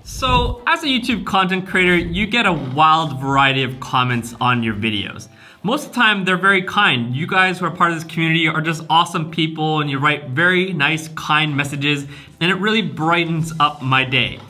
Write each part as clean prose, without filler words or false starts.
So, as a YouTube content creator, you get a wild variety of comments on your videos. Most of the time, they're very kind. You guys who are part of this community are just awesome people and you write very nice, kind messages, and it really brightens up my day.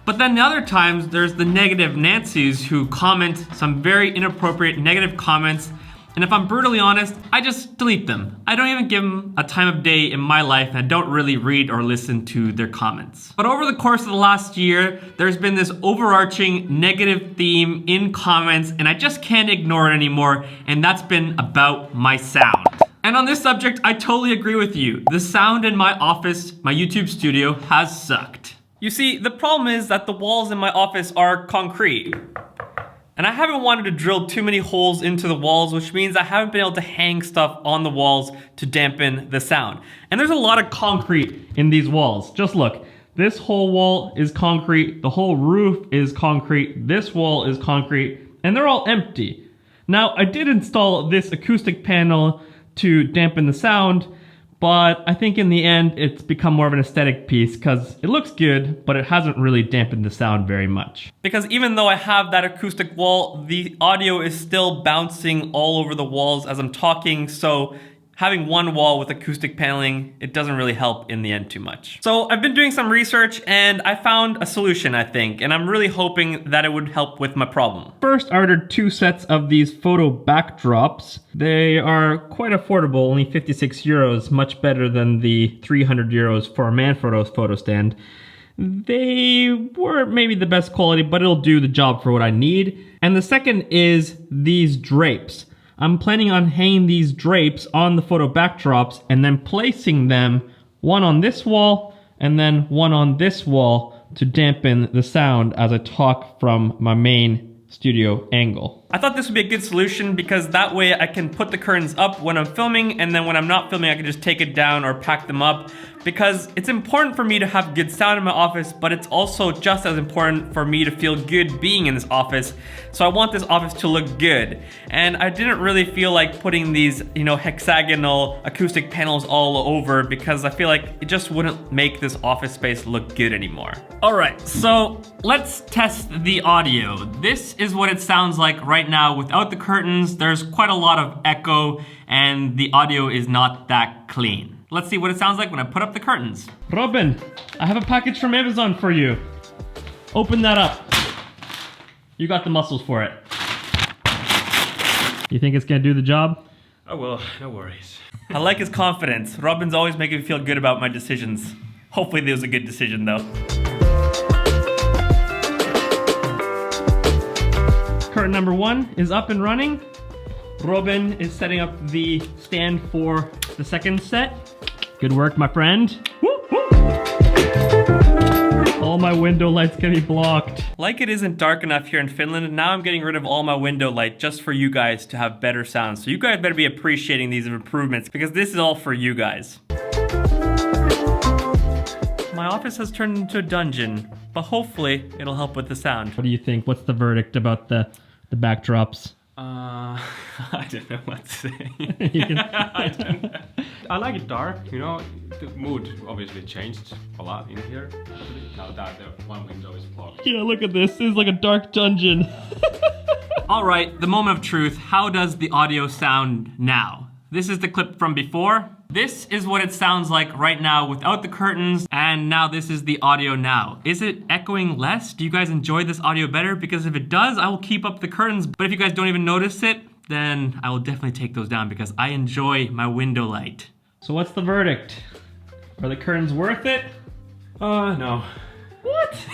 But then the other times, there's the negative Nancys who comment some very inappropriate negative comments, and if I'm brutally honest, I just delete them. I don't even give them a time of day in my life, and I don't really read or listen to their comments. But over the course of the last year, there's been this overarching negative theme in comments, and I just can't ignore it anymore, and that's been about my sound. And on this subject, I totally agree with you. The sound in my office, my YouTube studio, has sucked. You see, the problem is that the walls in my office are concrete. And I haven't wanted to drill too many holes into the walls, which means I haven't been able to hang stuff on the walls to dampen the sound. And there's a lot of concrete in these walls. Just look, this whole wall is concrete, the whole roof is concrete, this wall is concrete, and they're all empty. Now, I did install this acoustic panel to dampen the sound, but I think in the end, it's become more of an aesthetic piece because it looks good, but it hasn't really dampened the sound very much. Because even though I have that acoustic wall, the audio is still bouncing all over the walls as I'm talking, so having one wall with acoustic paneling, it doesn't really help in the end too much. So I've been doing some research and I found a solution, I think, and I'm really hoping that it would help with my problem. First, I ordered 2 sets of these photo backdrops. They are quite affordable, only 56 euros, much better than the 300 euros for a Manfrotto's photo stand. They weren't maybe the best quality, but it'll do the job for what I need. And the second is these drapes. I'm planning on hanging these drapes on the photo backdrops and then placing them one on this wall and then one on this wall to dampen the sound as I talk from my main studio angle. I thought this would be a good solution because that way I can put the curtains up when I'm filming, and then when I'm not filming I can just take it down or pack them up, because it's important for me to have good sound in my office, but it's also just as important for me to feel good being in this office. So I want this office to look good. And I didn't really feel like putting these, hexagonal acoustic panels all over because I feel like it just wouldn't make this office space look good anymore. All right, so let's test the audio. This is what it sounds like right now without the curtains. There's quite a lot of echo and the audio is not that clean. Let's see what it sounds like when I put up the curtains. Robin, I have a package from Amazon for you. Open that up. You got the muscles for it. You think it's gonna do the job? Oh well, no worries. I like his confidence. Robin's always making me feel good about my decisions. Hopefully this was a good decision though. Curtain number 1 is up and running. Robin is setting up the stand for the second set. Good work, my friend. Woo, woo. All my window lights can be blocked. Like it isn't dark enough here in Finland, now I'm getting rid of all my window light just for you guys to have better sound. So you guys better be appreciating these improvements because this is all for you guys. My office has turned into a dungeon, but hopefully it'll help with the sound. What do you think? What's the verdict about the backdrops? I don't know what to say. I like it dark, the mood obviously changed a lot in here. Now that the one window is blocked. Yeah, look at this. This is like a dark dungeon. All right, the moment of truth. How does the audio sound now? This is the clip from before. This is what it sounds like right now without the curtains, and now this is the audio now. Is it echoing less? Do you guys enjoy this audio better? Because if it does, I will keep up the curtains, but if you guys don't even notice it, then I will definitely take those down because I enjoy my window light. So what's the verdict? Are the curtains worth it? No. What?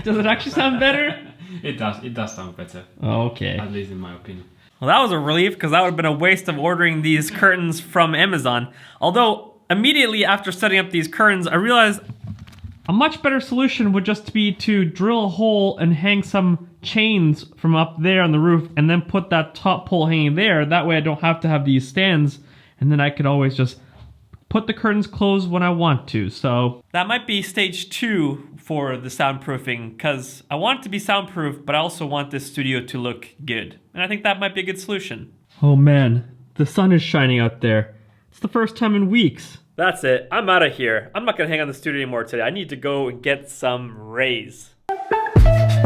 Does it actually sound better? It does sound better. Okay. At least in my opinion. Well, that was a relief because that would have been a waste of ordering these curtains from Amazon. Although, immediately after setting up these curtains, I realized a much better solution would just be to drill a hole and hang some chains from up there on the roof and then put that top pole hanging there. That way I don't have to have these stands, and then I could always just put the curtains closed when I want to. So that might be stage 2 for the soundproofing, because I want it to be soundproof, but I also want this studio to look good. And I think that might be a good solution. Oh man, the sun is shining out there. It's the first time in weeks. That's it, I'm out of here. I'm not gonna hang on the studio anymore today. I need to go and get some rays. Bye.